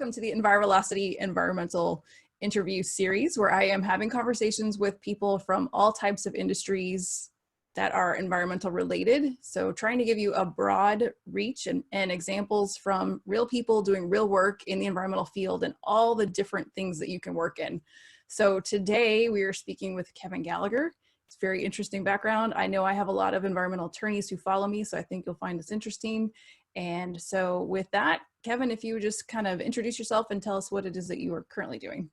welcome to the ENVIROlocity environmental interview series, where I am having conversations with people from all types of industries that are environmental related. So trying to give you a broad reach and examples from real people doing real work in the environmental field and all the different things that you can work in. So today we are speaking with Kevin Gallagher. It's a very interesting background. I know I have a lot of environmental attorneys who follow me, so I think you'll find this interesting. And so with that, Kevin, if you would just kind of introduce yourself and tell us what it is that you are currently doing.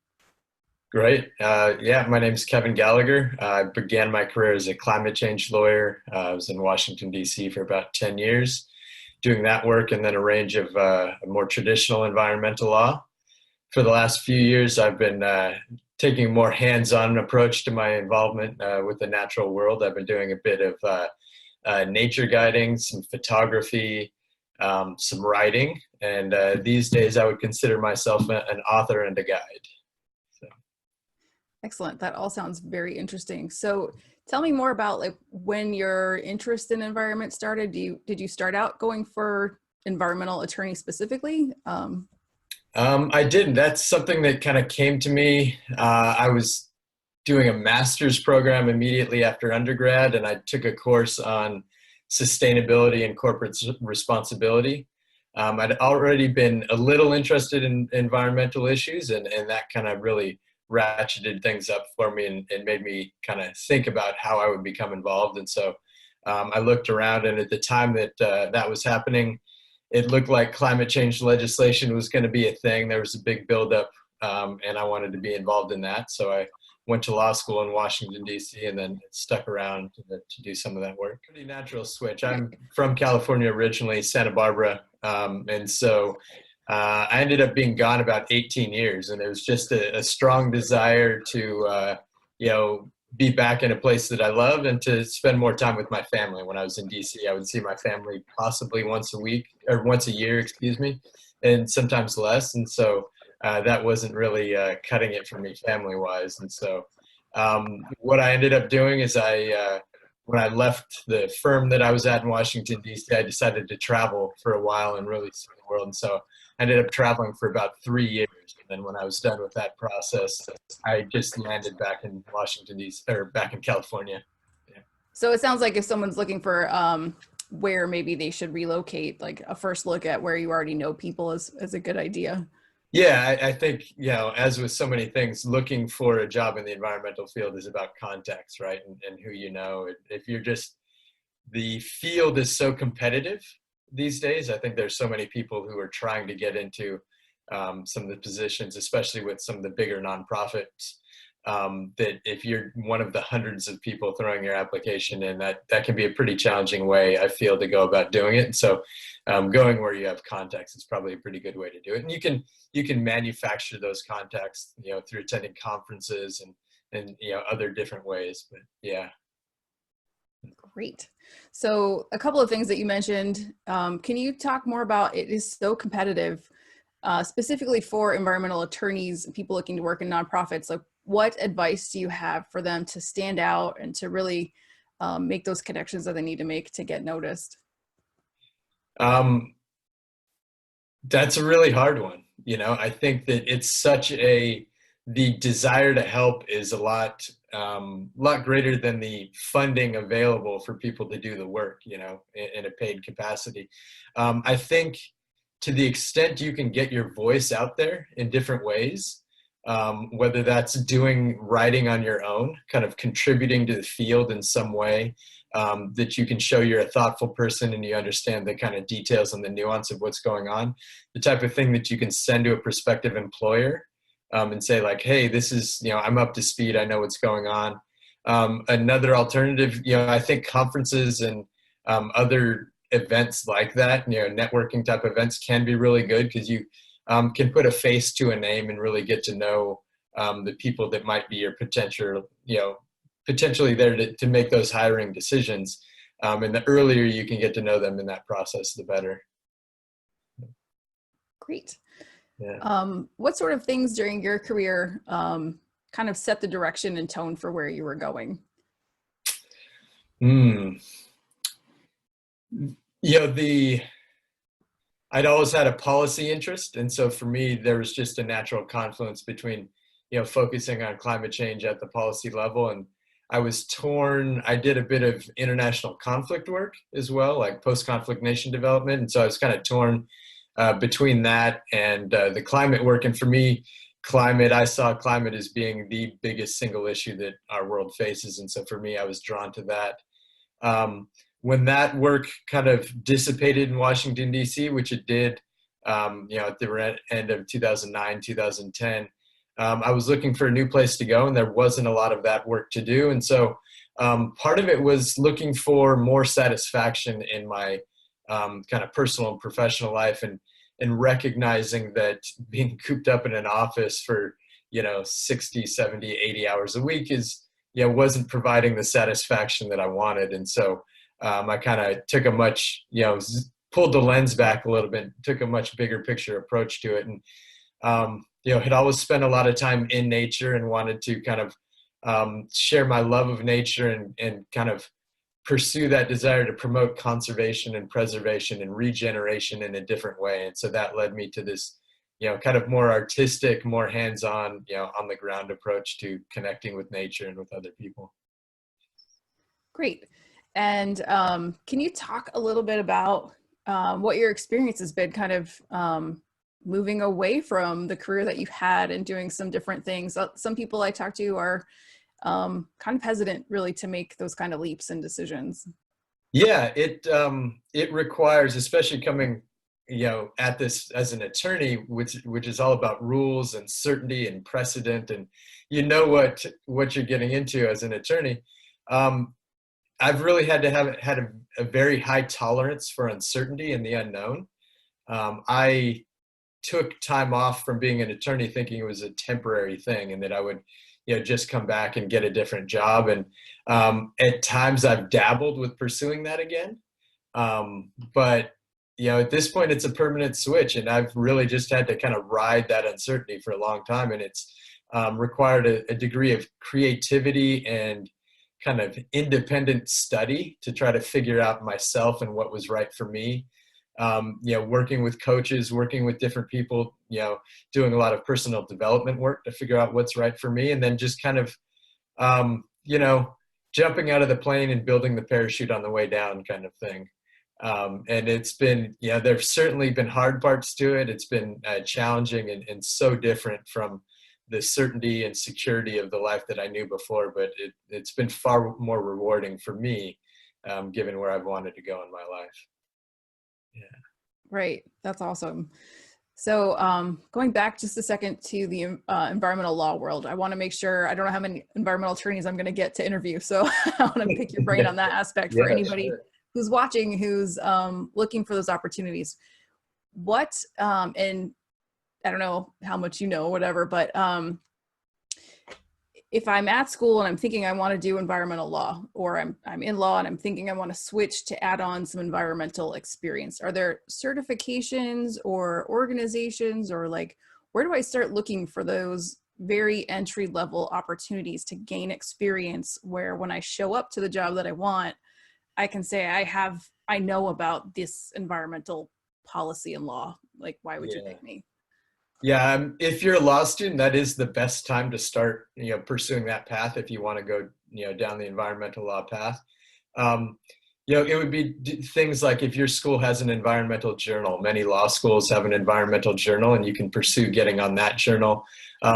Great. Yeah, my name is Kevin Gallagher. I began my career as a climate change lawyer. I was in Washington, D.C. for about 10 years doing that work, and then a range of more traditional environmental law. For the last few years, I've been taking a more hands-on approach to my involvement with the natural world. I've been doing a bit of nature guiding, some photography, some writing, and these days I would consider myself an author and a guide. So. Excellent. That all sounds very interesting. So tell me more about like when your interest in environment started. Did you start out going for environmental attorney specifically? I didn't. That's something that kind of came to me. I was doing a master's program immediately after undergrad, and I took a course on sustainability and corporate responsibility. I'd already been a little interested in environmental issues, and that kind of really ratcheted things up for me and made me kind of think about how I would become involved. And so I looked around, and at the time that that was happening, it looked like climate change legislation was going to be a thing. There was a big buildup, and I wanted to be involved in that. So I went to law school in Washington, D.C., and then stuck around to do some of that work. Pretty natural switch. I'm from California originally, Santa Barbara, and so I ended up being gone about 18 years, and it was just a strong desire to, be back in a place that I love and to spend more time with my family. When I was in DC, I would see my family possibly once a year, excuse me, and sometimes less. And so that wasn't really cutting it for me family-wise. And so what I ended up doing is when I left the firm that I was at in Washington, D.C., I decided to travel for a while and really see the world. And so I ended up traveling for about 3 years. And then when I was done with that process, I just landed back in Washington, D.C., or back in California. Yeah. So it sounds like if someone's looking for where maybe they should relocate, like a first look at where you already know people is a good idea. Yeah, I think, as with so many things, looking for a job in the environmental field is about context, right? And who you know. If you're the field is so competitive these days. I think there's so many people who are trying to get into some of the positions, especially with some of the bigger nonprofits, that if you're one of the hundreds of people throwing your application in, that can be a pretty challenging way, I feel, to go about doing it. And so going where you have contacts is probably a pretty good way to do it. And you can manufacture those contacts, through attending conferences and other different ways. But yeah. Great. So a couple of things that you mentioned. Can you talk more about, it is so competitive, specifically for environmental attorneys and people looking to work in nonprofits? Like, what advice do you have for them to stand out and to really make those connections that they need to make to get noticed? That's a really hard one. I think that it's the desire to help is a lot greater than the funding available for people to do the work, in a paid capacity. I think to the extent you can get your voice out there in different ways, whether that's doing writing on your own, kind of contributing to the field in some way, that you can show you're a thoughtful person and you understand the kind of details and the nuance of what's going on, the type of thing that you can send to a prospective employer and say like, hey, this is, I'm up to speed, I know what's going on. Another alternative, I think conferences and other events like that, networking type events can be really good because you can put a face to a name and really get to know the people that might be your potentially there to make those hiring decisions. And the earlier you can get to know them in that process, the better. Great. Yeah. What sort of things during your career kind of set the direction and tone for where you were going? I'd always had a policy interest. And so for me, there was just a natural confluence between, focusing on climate change at the policy level. And I was torn. I did a bit of international conflict work as well, like post-conflict nation development. And so I was kind of torn between that and the climate work. And for me, I saw climate as being the biggest single issue that our world faces. And so for me, I was drawn to that. When that work kind of dissipated in Washington, D.C., which it did, at the end of 2009, 2010, I was looking for a new place to go, and there wasn't a lot of that work to do. And so part of it was looking for more satisfaction in my kind of personal and professional life, and recognizing that being cooped up in an office for, 60, 70, 80 hours a week wasn't providing the satisfaction that I wanted. And so I kind of took pulled the lens back a little bit, took a much bigger picture approach to it. And, had always spent a lot of time in nature and wanted to kind of share my love of nature and kind of pursue that desire to promote conservation and preservation and regeneration in a different way. And so that led me to this, kind of more artistic, more hands-on, on the ground approach to connecting with nature and with other people. Great. And can you talk a little bit about what your experience has been kind of moving away from the career that you've had and doing some different things? Some people I talk to are kind of hesitant really to make those kind of leaps and decisions. Yeah, it requires, especially coming, at this as an attorney, which is all about rules and certainty and precedent, and what you're getting into as an attorney. I've really had to have a very high tolerance for uncertainty and the unknown. I took time off from being an attorney thinking it was a temporary thing and that I would, just come back and get a different job. And at times I've dabbled with pursuing that again. But, at this point it's a permanent switch, and I've really just had to kind of ride that uncertainty for a long time. And it's required a degree of creativity and kind of independent study to try to figure out myself and what was right for me. Working with coaches, working with different people, doing a lot of personal development work to figure out what's right for me. And then just kind of, jumping out of the plane and building the parachute on the way down kind of thing. And it's been, there's certainly been hard parts to it. It's been challenging and so different from the certainty and security of the life that I knew before, but it's been far more rewarding for me, given where I've wanted to go in my life. Yeah. Right. That's awesome. So going back just a second to the environmental law world, I want to make sure, I don't know how many environmental attorneys I'm going to get to interview. So I want to pick your brain on that aspect for anybody who's watching, who's looking for those opportunities. What, and I don't know how much you know, whatever, but if I'm at school and I'm thinking I want to do environmental law, or I'm in law and I'm thinking I want to switch to add on some environmental experience, are there certifications or organizations, or like, where do I start looking for those very entry level opportunities to gain experience where when I show up to the job that I want, I can say I know about this environmental policy and law? Like, why would you pick me? Yeah, if you're a law student, that is the best time to start, pursuing that path if you want to go, down the environmental law path. It would be things like if your school has an environmental journal. Many law schools have an environmental journal, and you can pursue getting on that journal.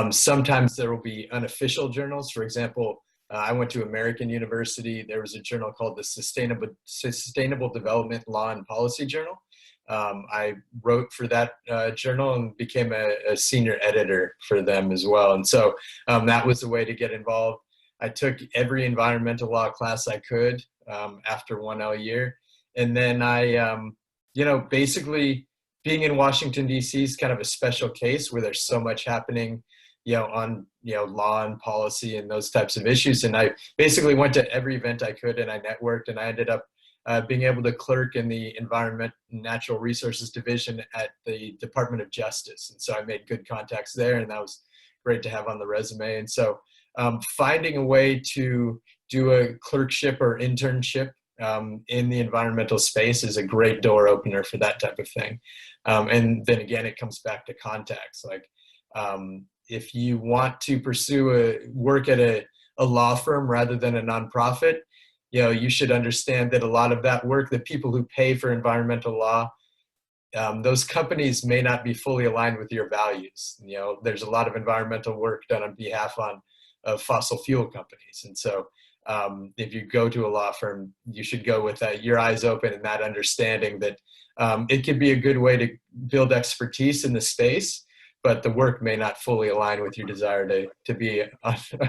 Sometimes there will be unofficial journals. For example, I went to American University. There was a journal called the Sustainable Development Law and Policy Journal. I wrote for that journal and became a senior editor for them as well. And so that was a way to get involved. I took every environmental law class I could after 1L year. And then I, basically being in Washington, D.C. is kind of a special case where there's so much happening, on, law and policy and those types of issues. And I basically went to every event I could, and I networked, and I ended up being able to clerk in the Environment and Natural Resources Division at the Department of Justice. And so I made good contacts there, and that was great to have on the resume. And so finding a way to do a clerkship or internship in the environmental space is a great door opener for that type of thing. And then again, it comes back to contacts. Like if you want to pursue work at a law firm rather than a nonprofit, you should understand that a lot of that work, the people who pay for environmental law, those companies may not be fully aligned with your values. There's a lot of environmental work done on behalf of fossil fuel companies. And so if you go to a law firm, you should go with your eyes open and that understanding that it could be a good way to build expertise in the space, but the work may not fully align with your desire to be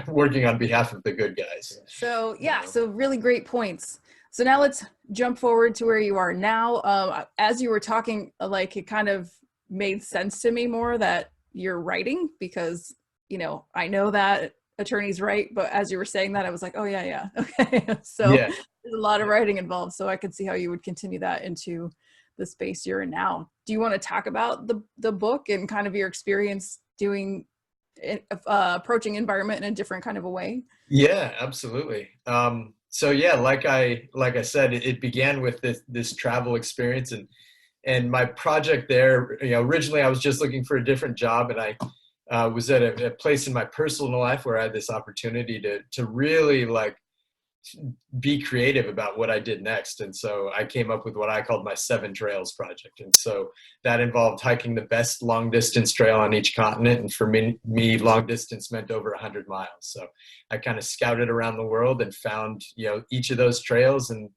working on behalf of the good guys. So yeah, so really great points. So now let's jump forward to where you are now. As you were talking, like it kind of made sense to me more that you're writing, because I know that attorneys write, but as you were saying that, I was like, oh yeah, okay. So Yeah. there's a lot of writing involved, so I could see how you would continue that into the space you're in now. Do you want to talk about the book and kind of your experience doing approaching environment in a different kind of a way? Yeah, absolutely. So yeah, like I said, it began with this travel experience, and my project there. Originally I was just looking for a different job, and I was at a place in my personal life where I had this opportunity to really like be creative about what I did next. And so I came up with what I called my 7 Trails project. And so that involved hiking the best long distance trail on each continent. And for me long distance meant over 100 miles. So I kind of scouted around the world and found, each of those trails and,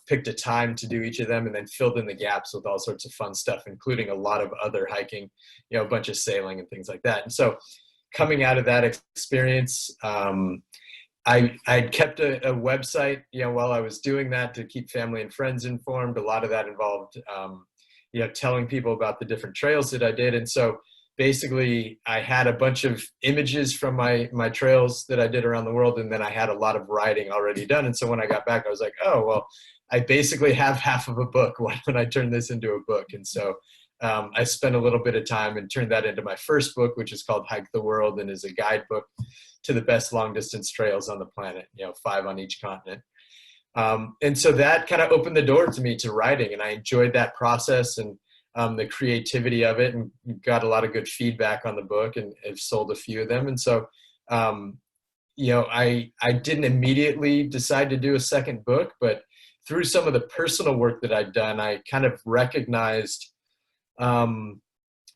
picked a time to do each of them, and then filled in the gaps with all sorts of fun stuff, including a lot of other hiking, a bunch of sailing and things like that. And so coming out of that experience, I kept a website, while I was doing that to keep family and friends informed. A lot of that involved, telling people about the different trails that I did. And so basically I had a bunch of images from my trails that I did around the world. And then I had a lot of writing already done. And so when I got back, I was like, oh, well, I basically have half of a book. Why don't I turn this into a book? And so I spent a little bit of time and turned that into my first book, which is called Hike the World, and is a guidebook to the best long distance trails on the planet, 5 on each continent. And so that kind of opened the door to me to writing, and I enjoyed that process and the creativity of it, and got a lot of good feedback on the book, and have sold a few of them. And so, I didn't immediately decide to do a second book, but through some of the personal work that I'd done, I kind of recognized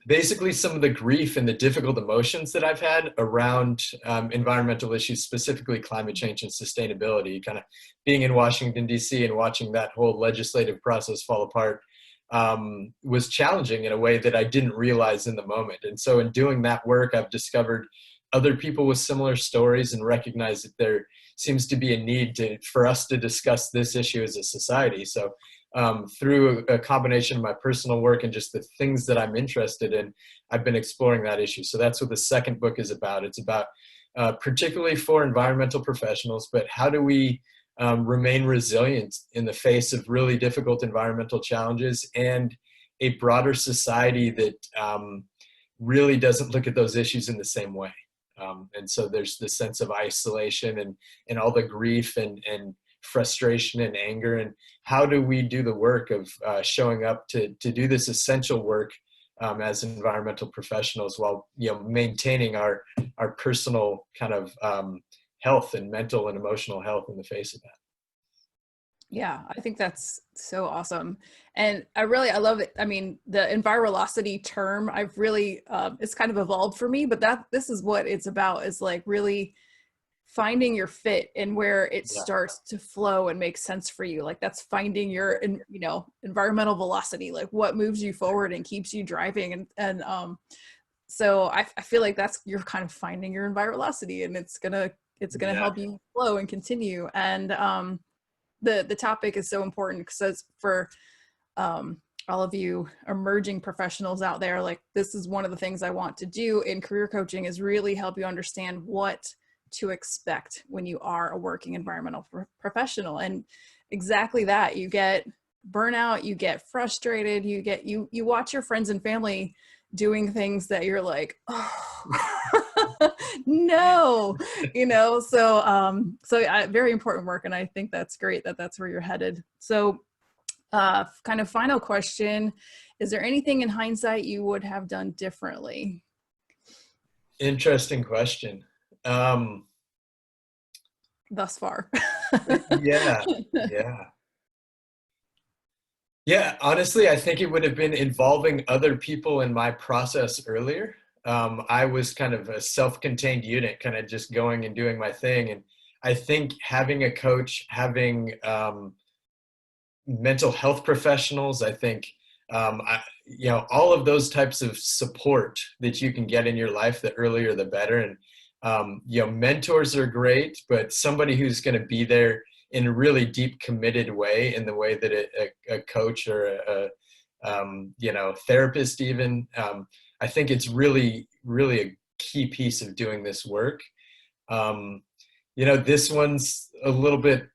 basically some of the grief and the difficult emotions that I've had around environmental issues, specifically climate change and sustainability. Kind of being in Washington, D.C. and watching that whole legislative process fall apart was challenging in a way that I didn't realize in the moment. And so in doing that work, I've discovered other people with similar stories and recognized that there seems to be a need for us to discuss this issue as a society. So through a combination of my personal work and just the things that I'm interested in, I've been exploring that issue. So that's what the second book is about. It's about particularly for environmental professionals, but how do we remain resilient in the face of really difficult environmental challenges, and a broader society that really doesn't look at those issues in the same way. And so there's this sense of isolation and all the grief and frustration and anger, and how do we do the work of showing up to do this essential work as environmental professionals, while maintaining our personal kind of health and mental and emotional health in the face of that. Yeah, I think that's so awesome. And I love it. I mean, the ENVIROlocity term, I've really, it's kind of evolved for me, but this is what it's about, is like really finding your fit and where it starts to flow and make sense for you. Like that's finding your, environmental velocity, like what moves you forward and keeps you driving. And so I feel like you're kind of finding your ENVIROlocity, and it's gonna help you flow and continue. And the topic is so important because for all of you emerging professionals out there, like this is one of the things I want to do in career coaching, is really help you understand what to expect when you are a working environmental professional. And exactly that, you get burnout, you get frustrated, you watch your friends and family doing things that you're like, oh, No, very important work. And I think that's great that that's where you're headed. So kind of final question, is there anything in hindsight you would have done differently? Interesting question. Thus far. Yeah, yeah. Yeah, honestly, I think it would have been involving other people in my process earlier. I was kind of a self-contained unit, kind of just going and doing my thing. And I think having a coach, having mental health professionals, I think, all of those types of support that you can get in your life, the earlier the better. And, mentors are great, but somebody who's going to be there in a really deep, committed way, in the way that a coach or therapist even, I think it's really, really a key piece of doing this work. Um, this one's a little bit,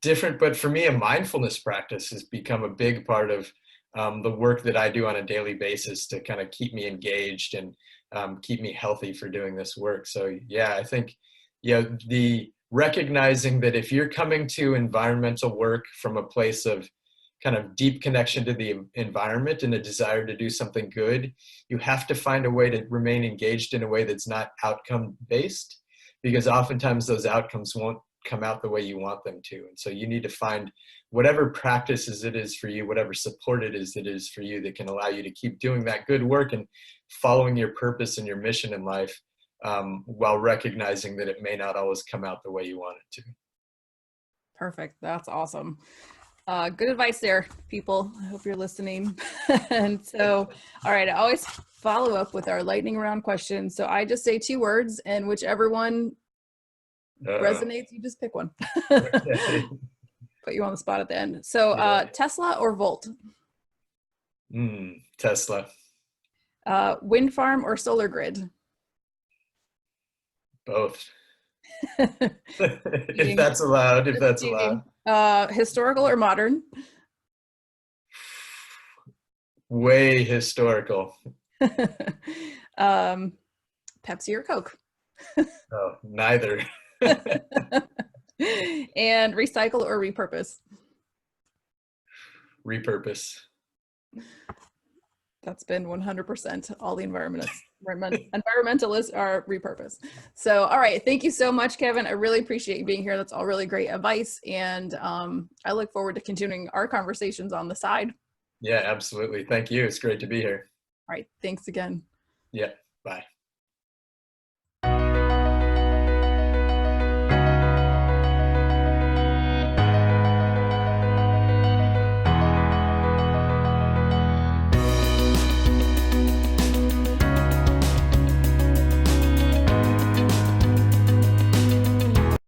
different, but for me, a mindfulness practice has become a big part of the work that I do on a daily basis to kind of keep me engaged and keep me healthy for doing this work. So yeah, I think, the recognizing that if you're coming to environmental work from a place of kind of deep connection to the environment and a desire to do something good, you have to find a way to remain engaged in a way that's not outcome based, because oftentimes those outcomes won't come out the way you want them to. And so you need to find whatever practices it is for you, whatever support it is for you, that can allow you to keep doing that good work and following your purpose and your mission in life, while recognizing that it may not always come out the way you want it to. Perfect. That's awesome. Good advice there, people. I hope you're listening. And so, all right, I always follow up with our lightning round questions. So I just say 2 words, and whichever one resonates, you just pick one. Okay. Put you on the spot at the end. So Yeah. Tesla or Volt? Tesla. Wind farm or solar grid? Both. If that's allowed, if that's allowed. Historical or modern? Way historical. Pepsi or Coke? Oh, neither. And recycle or repurpose? Repurpose. That's been 100%. All the environmentalists are repurpose. So, all right. Thank you so much, Kevin. I really appreciate you being here. That's all really great advice. And I look forward to continuing our conversations on the side. Yeah, absolutely. Thank you. It's great to be here. All right. Thanks again. Yeah. Bye.